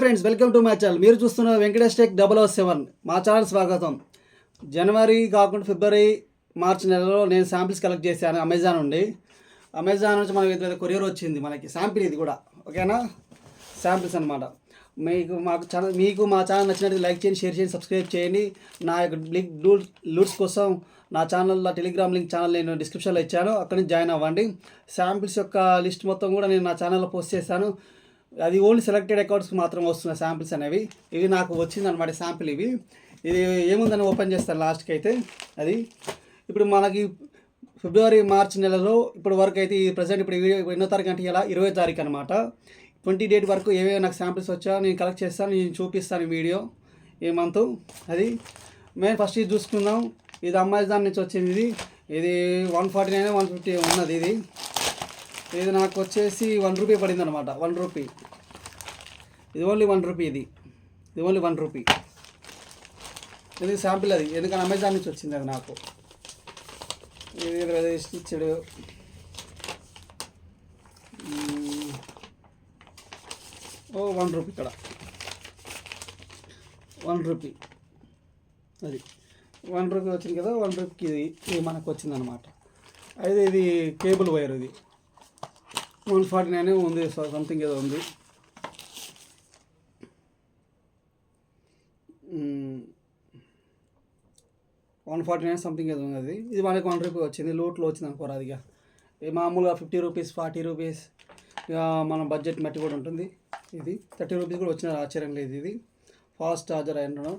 Friends, welcome to my channel. మీరు చూస్తున్న Venkatesh tech 007. మా ఛానల్ స్వాగతం. జనవరి కాకుండా ఫిబ్రవరి మార్చి నెలలో నేను శాంపిల్స్ కలెక్ట్ చేశాను అమెజాన్ నుండి. అమెజాన్ నుంచి మనకి కొరియర్ వచ్చింది, మనకి శాంపిల్ ఇది కూడా. ఓకేనా, శాంపిల్స్ అనమాట. మీకు మా ఛానల్ నచ్చినట్టు లైక్ చేయండి, షేర్ చేయండి, సబ్స్క్రైబ్ చేయండి. నా యొక్క లూట్స్ కోసం నా ఛానల్లో టెలిగ్రామ్ లింక్ ఛానల్ నేను డిస్క్రిప్షన్లో ఇచ్చాను, అక్కడి నుంచి జాయిన్ అవ్వండి. శాంపిల్స్ యొక్క లిస్ట్ మొత్తం కూడా నేను నా ఛానల్లో పోస్ట్ చేశాను. అది ఓన్లీ సెలెక్టెడ్ అకౌంట్స్కి మాత్రం వస్తున్నాయి శాంపిల్స్ అనేవి. ఇవి నాకు వచ్చిందనమాట శాంపిల్. ఇది ఏముందని ఓపెన్ చేస్తాను లాస్ట్కి అయితే. అది ఇప్పుడు మనకి ఫిబ్రవరి మార్చి నెలలో ఇప్పటి వరకు అయితే ఈ ప్రజెంట్ ఇప్పుడు ఎన్నో తారీఖు అంటే ఇలా 20వ తారీఖు అనమాట. 20 డేట్ వరకు ఏవేవి నాకు శాంపిల్స్ వచ్చా నేను కలెక్ట్ చేస్తాను, నేను చూపిస్తాను వీడియో ఏ మంత్. అది మేము ఫస్ట్ ఇది చూసుకుందాం. ఇది అమెజాన్ నుంచి వచ్చింది. ఇది 149 150 ఉన్నది. ఇది నాకు వచ్చేసి 1 రూపీ పడింది అనమాట. 1 రూపీ. ఇది ఓన్లీ 1 రూపీ. ఇది ఓన్లీ 1 రూపీ. ఇది శాంపిల్. అది ఎందుకని అమెజాన్ నుంచి వచ్చింది అది నాకు. ఇది ఇచ్చాడు. ఓ 1 రూపీ ఇక్కడ 1 రూపీ. అది 1 రూపీ వచ్చింది కదా. 1 రూపీకి ఇది మనకు వచ్చిందనమాట. అయితే ఇది కేబుల్ వైర్. ఇది 149 ఉంది, సంథింగ్ ఏదో ఉంది. 149 సంథింగ్ ఏదో ఉంది. ఇది మనకి 1 రూపీ వచ్చింది. లూట్లో వచ్చింది అనుకోరా. అదిగా మామూలుగా 50 రూపీస్ 40 రూపీస్ మన బడ్జెట్ మట్టి కూడా ఉంటుంది. ఇది 30 రూపీస్ కూడా వచ్చిన ఆశ్చర్యం లేదు. ఇది ఫాస్ట్ ఛార్జర్ అయినా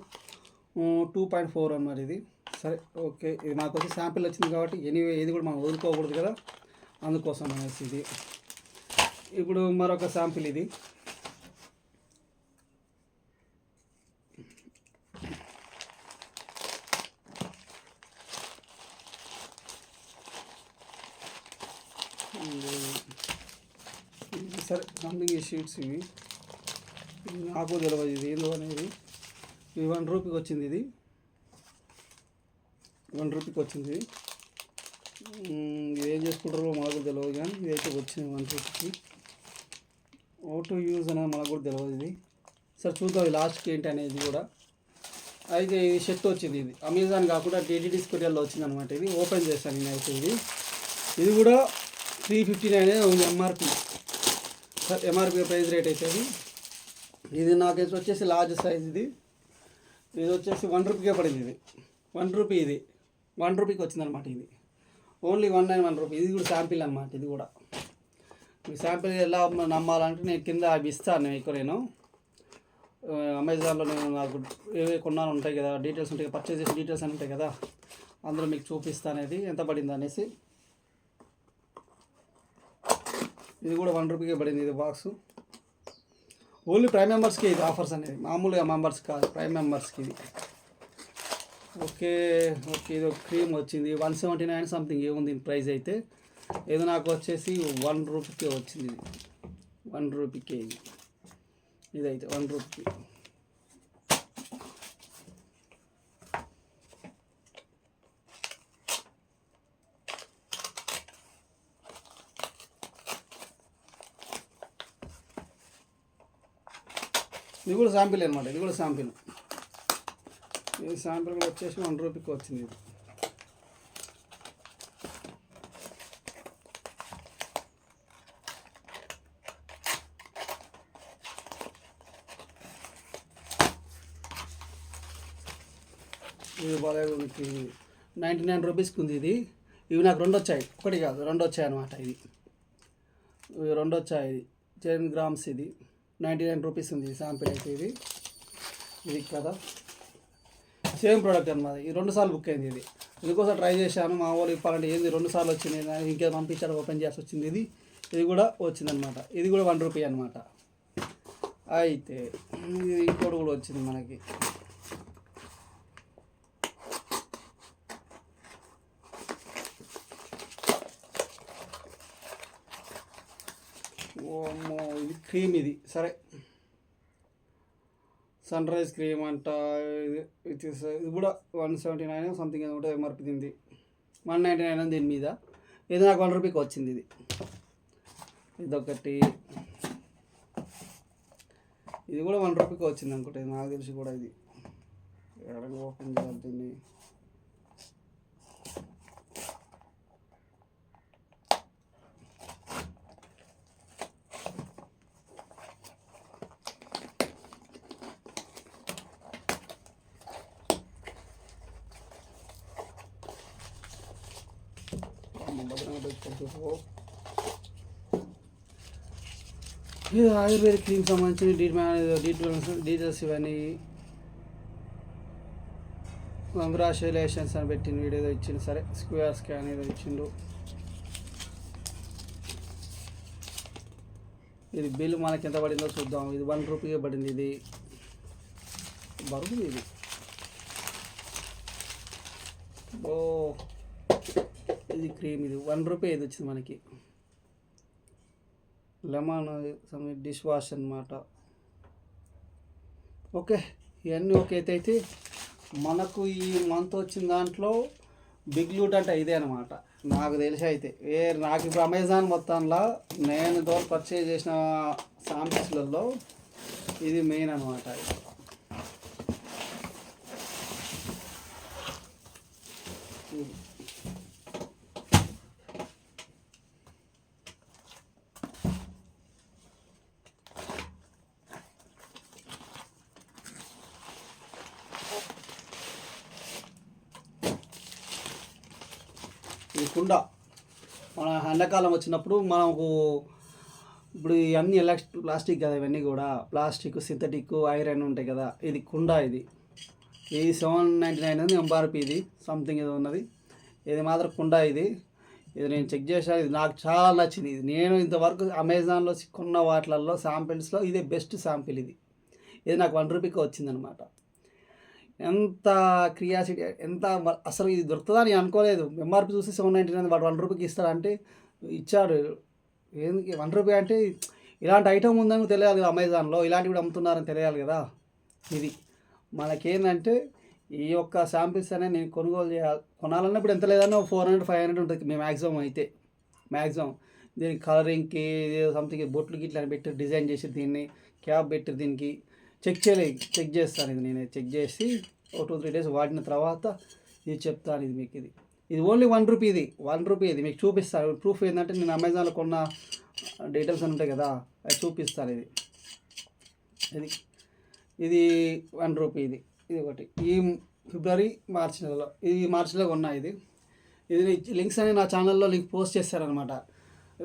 2.4 అన్నమాట. ఇది సరే, ఓకే. ఇది నాకు వచ్చి శాంపిల్ వచ్చింది కాబట్టి ఎనీవే ఇది కూడా మనం వదులుకోకూడదు కదా, అందుకోసం అనేసి ఇది. ఇప్పుడు మరొక శాంపిల్. ఇది సరే, సంథింగ్ ఈ షీట్స్ ఇవి నాకు తెలియదు ఇది ఏందో అనేది. ఇది 1 రూపీకి వచ్చింది. ఇది 1 రూపీకి వచ్చింది. ఇది ఏం చేసుకుంటారో మనకు తెలియదు, కానీ ఇదైతే వచ్చింది 1 రూపీకి. ఓటో యూజ్ అనేది మనకు కూడా తెలియదు. ఇది సరే చూద్దాం ఇది లాస్ట్కి ఏంటి అనేది కూడా. అయితే ఇది షర్ట్ వచ్చింది. ఇది అమెజాన్ కాకుండా డిటిడిస్ కొరియర్లో వచ్చింది అనమాట. ఇది ఓపెన్ చేశాను నేనైతే. ఇది కూడా 359 ఉంది MRP. Sir MRP price rate అయితే ఇది నాకైతే వచ్చేసి లార్జ్ సైజ్. ఇది వచ్చేసి 1 రూపీకే పడింది. ఇది 1 రూపీ. ఇది 1 రూపీకి వచ్చిందనమాట. ఇది ఓన్లీ 191 రూపీ. ఇది కూడా శాంపిల్ అనమాట. ఇది కూడా ఈ శాంపిల్ ఎలా నమ్మాలంటే నేను కింద అవి ఇస్తాను. నేను అమెజాన్లో నేను నాకు ఏవే కొన్నాను ఉంటాయి కదా, డీటెయిల్స్ ఉంటాయి, పర్చేజ్ చేసిన డీటెయిల్స్ అని ఉంటాయి కదా, అందులో మీకు చూపిస్తాను అనేది ఎంత పడింది అనేసి. ఇది కూడా 1 రూపీకే పడింది. ఇది బాక్స్ ఓన్లీ ప్రైమ్ మెంబర్స్కి ఇది ఆఫర్స్ అనేది, మామూలుగా మెంబర్స్ కాదు, ప్రైమ్ మెంబర్స్కి ఇది. ఓకే. ఇది ఒక క్రీమ్ వచ్చింది 179 సంథింగ్ ఏముంది ప్రైస్ అయితే. ఇది నాకు వచ్చేసి 1 రూపీకే వచ్చింది. ఇది 1 రూపీకే. ఇదైతే 1 రూపీకి. ఇది కూడా శాంపిల్ అనమాట. ఇది కూడా శాంపిల్. ఈ శాంపిల్ కూడా వచ్చేసి 1 రూపీకి వచ్చింది. ఇది బాగా 99 రూపీస్కి ఉంది. ఇవి నాకు 2 వచ్చాయి, ఒకటి కాదు 2 వచ్చాయి అనమాట. ఇవి 2 వచ్చాయి. ఇది 10 గ్రామ్స్. ఇది 99 రూపీస్ ఉంది శాంపిల్ అయితే. ఇది కదా సేమ్ ప్రోడక్ట్ అనమాట. ఇది 2 సార్లు బుక్ అయింది. ఇందుకోసం ట్రై చేశాను. మా వాళ్ళు ఇవ్వాలంటే ఏంది 2 సార్లు వచ్చింది, ఇంకేదో పంపించారు, ఓపెన్ చేసి వచ్చింది. ఇది కూడా వచ్చిందనమాట. ఇది కూడా 1 రూపీ అనమాట. అయితే ఇది ఇంకోటి కూడా వచ్చింది మనకి. ఇది క్రీమ్. ఇది సరే, సన్ రైజ్ క్రీమ్ అంట. ఇది కూడా 179 సంథింగ్ ఏదో ఉంటుంది ఎంఆర్పి. దీనిది 199 దీని మీద. ఇది నాకు 1 రూపీకి వచ్చింది. ఇదొకటి. ఇది కూడా 1 రూపీకి వచ్చింది అనుకుంటే నాకు తెలిసి కూడా. ఇది ఓపెన్ చేయాలి దీన్ని. ఇది ఆయుర్వేదిక్ క్రీమ్ సంబంధించిన డీటెయిల్స్ ఇవన్నీ కంగ్రాచులేషన్స్ అని పెట్టిన వీడియో ఏదో ఇచ్చిండు. సరే స్క్వేర్ స్కాన్ ఏదో ఇచ్చిండు. ఇది బిల్ మనకి ఎంత పడిందో చూద్దాం. ఇది 1 రూపీకే పడింది. ఇది బరువు ఇది. ఓ ఇది క్రీమ్. ఇది 1 రూపీ ఇది వచ్చింది మనకి. లెమన్ డిష్ వాష్ అనమాట. ఓకే ఇవన్నీ ఓకే అయితే మనకు ఈ మంత్ వచ్చిన దాంట్లో బిగ్ లూట్ అంటే ఇదే అనమాట నాకు తెలిసి. అయితే నాకు ఇప్పుడు అమెజాన్ మొత్తంలో నేను ఇంతవరకు పర్చేజ్ చేసిన శాంపిల్స్లలో ఇది మెయిన్ అనమాట. ఈ కుండ మన ఎండాకాలం వచ్చినప్పుడు మనకు ఇప్పుడు ఇవన్నీ ప్లాస్టిక్ కదా, ఇవన్నీ కూడా ప్లాస్టిక్, సింథటిక్, ఐరన్ ఉంటాయి కదా. ఇది కుండ. ఇది 799 ఉంది. ఎంఆర్పి ఇది సంథింగ్ ఏదో ఉన్నది. ఇది మాత్రం కుండ. ఇది నేను చెక్ చేశాను. ఇది నాకు చాలా నచ్చింది. ఇది నేను ఇంతవరకు అమెజాన్లో కొన్న వాటిలలో శాంపిల్స్లో ఇదే బెస్ట్ శాంపిల్. ఇది నాకు 1 రూపీకి వచ్చిందనమాట. ఎంత క్రియాసిటీ, ఎంత అసలు ఇది దొరుకుతుందా అని అనుకోలేదు. ఎంఆర్పి చూసి 799 వాడు 1 రూపీకి ఇస్తాడంటే ఇచ్చాడు. ఏంది 1 రూపీ అంటే ఇలాంటి ఐటమ్ ఉందని తెలియాలి కదా, అమెజాన్లో ఇలాంటివి కూడా అమ్ముతున్నారని తెలియాలి కదా. ఇది మనకేంటంటే ఈ యొక్క శాంపిల్స్ అనేది నేను కొనాలన్నప్పుడు ఎంత లేదన్నా 400-500 ఉంటుంది మేము మ్యాక్సిమం. అయితే మ్యాక్సిమం దీనికి కలరింగ్కి సంథింగ్ బొట్లు గిట్లా పెట్టి డిజైన్ చేసి దీన్ని క్యాప్ పెట్టి దీనికి చెక్ చేస్తాను. ఇది నేను చెక్ చేసి 2-3 డేస్ వాడిన తర్వాత ఇది చెప్తాను. ఇది మీకు ఇది ఓన్లీ 1 రూపీ. ఇది 1 రూపీ. ఇది మీకు చూపిస్తాను. ప్రూఫ్ ఏంటంటే నేను అమెజాన్లో కొన్న డీటెయిల్స్ అని ఉంటాయి కదా, అది చూపిస్తాను. ఇది 1 రూపీ. ఇది ఒకటి. ఈ ఫిబ్రవరి మార్చి నెలలో, ఇది మార్చిలో కొన్నా. ఇది లింక్స్ అనేవి నా ఛానల్లో లింక్ పోస్ట్ చేస్తారనమాట.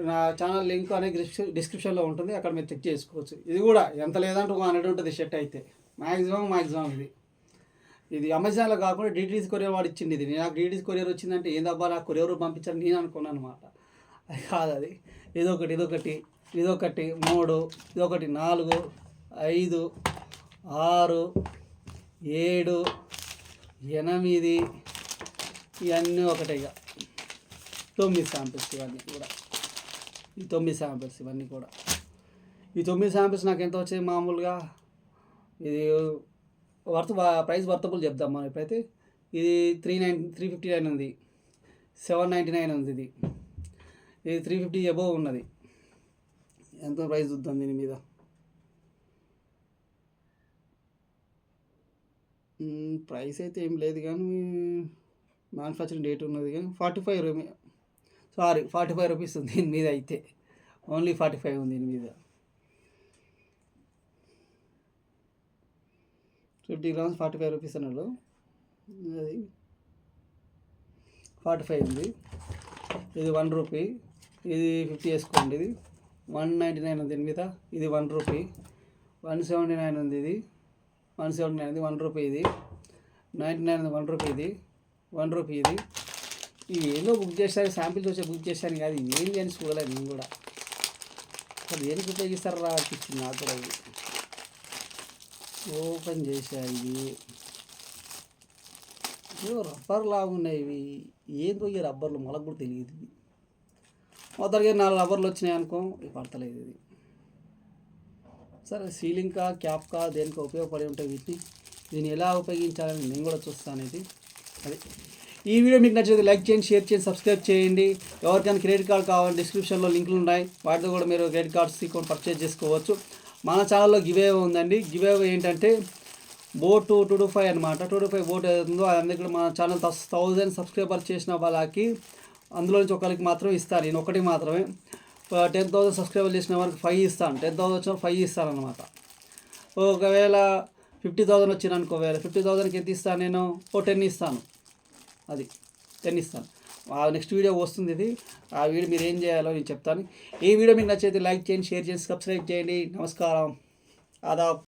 నా ఛానల్ లింక్ అనేది డిస్క్రిప్షన్లో ఉంటుంది, అక్కడ మీరు చెక్ చేసుకోవచ్చు. ఇది కూడా ఎంత లేదంటే 100 ఉంటుంది షర్ట్ అయితే మ్యాక్సిమం. ఇది అమెజాన్లో కాకుండా డీటీసీ కొరియర్ వాడు ఇచ్చింది. ఇది నాకు డీటీసీ కొరియర్ వచ్చిందంటే ఏందబ్బా నాకు కొరియర్ పంపించాను నేను అనుకున్నాను అనమాట. అది కాదు. అది ఇదొకటి 3, ఇదొకటి 4, 5, 6, 7, 8 ఇవన్నీ ఒకటేగా 9 శాంపిల్స్. ఇవన్నీ కూడా ఈ 9 శాంపిల్స్. ఇవన్నీ కూడా ఈ 9 శాంపిల్స్ నాకు ఎంత వచ్చాయి మామూలుగా. ఇది ప్రైస్ వర్తబుల్ చెప్దాం మనం ఇప్పుడైతే. ఇది 359 ఉంది, 799 ఉంది. ఇది 350 అబోవ్ ఉన్నది. ఎంత ప్రైస్ చూద్దాం దీని మీద. ప్రైస్ అయితే ఏం లేదు కానీ మ్యానుఫ్యాక్చరింగ్ డేట్ ఉన్నది కానీ 45 రూపీస్ ఉంది దీని మీద. అయితే ఓన్లీ 45 ఉంది దీని మీద. 50 grams 45 రూపీస్ అన్నాడు. అది 45 ఉంది. ఇది 1 రూపీ. ఇది 50 వేసుకోండి. ఇది 199 ఉంది దీని మీద. ఇది 1 రూపీ. 179 ఉంది. ఇది 179 ఇది 1 రూపీ. ఇది 99 ఉంది 1 రూపీ. ఇది 1 రూపీ. ఇది ఇవి ఏదో బుక్ చేశాను, శాంపిల్స్ వచ్చి బుక్ చేశాను కాదు. ఏంటి అని చూడలేదు నేను కూడా. అసలు దేనికి ఉపయోగిస్తారా అనిపించింది నాకు కూడా. ఇది ఓపెన్ చేశాను. ఇది రబ్బర్ లాగా ఉన్నాయి. ఇవి ఏందో ఈ రబ్బర్లు మనకు కూడా తెలియదు. ఇది మొదటిగా 4 రబ్బర్లు వచ్చినాయి అనుకో, ఇవి పడతలేదు. ఇది సరే సీలింగ్కా క్యాప్కా దేనికో ఉపయోగపడి ఉంటాయి వీటిని. దీన్ని ఎలా ఉపయోగించాలని నేను కూడా చూస్తాను. ఇది అది ఈ వీడియో మీకు నచ్చితే లైక్ చేయండి, షేర్ చేయండి, సబ్స్క్రైబ్ చేయండి. ఎవరికైనా క్రెడిట్ కార్డ్ కావాలి డిస్క్రిప్షన్లో లింకులు ఉన్నాయి, వాటితో కూడా మీరు క్రెడిట్ కార్డ్స్ తీసుకొని పర్చేజ్ చేసుకోవచ్చు. మన ఛానల్లో గివే ఉందండి. గివే ఏంటంటే బోట్ 225 అనమాట. 225 బోట్ ఏదైతుందో అందుకే మన ఛానల్ 1000 సబ్స్క్రైబర్స్ చేసిన వాళ్ళకి అందులో నుంచి ఒకరికి మాత్రం ఇస్తాను. నేను ఒకటి మాత్రమే 10,000 సబ్స్క్రైబర్ చేసిన వారికి 5 ఇస్తాను. 10,000 వచ్చిన 5 ఇస్తాను అనమాట. ఒకవేళ 50,000 వచ్చింది ఒకవేళ 50,000కి ఎంత ఇస్తాను నేను? 10 ఇస్తాను. అది 10 ఇస్తాను. నెక్స్ట్ వీడియో వస్తుంది ఇది. ఆ వీడియో మీరు ఏం చేయాలో నేను చెప్తాను. ఈ వీడియో మీకు నచ్చితే లైక్ చేయండి, షేర్ చేయండి, సబ్స్క్రైబ్ చేయండి. నమస్కారం, ఆదాబ్.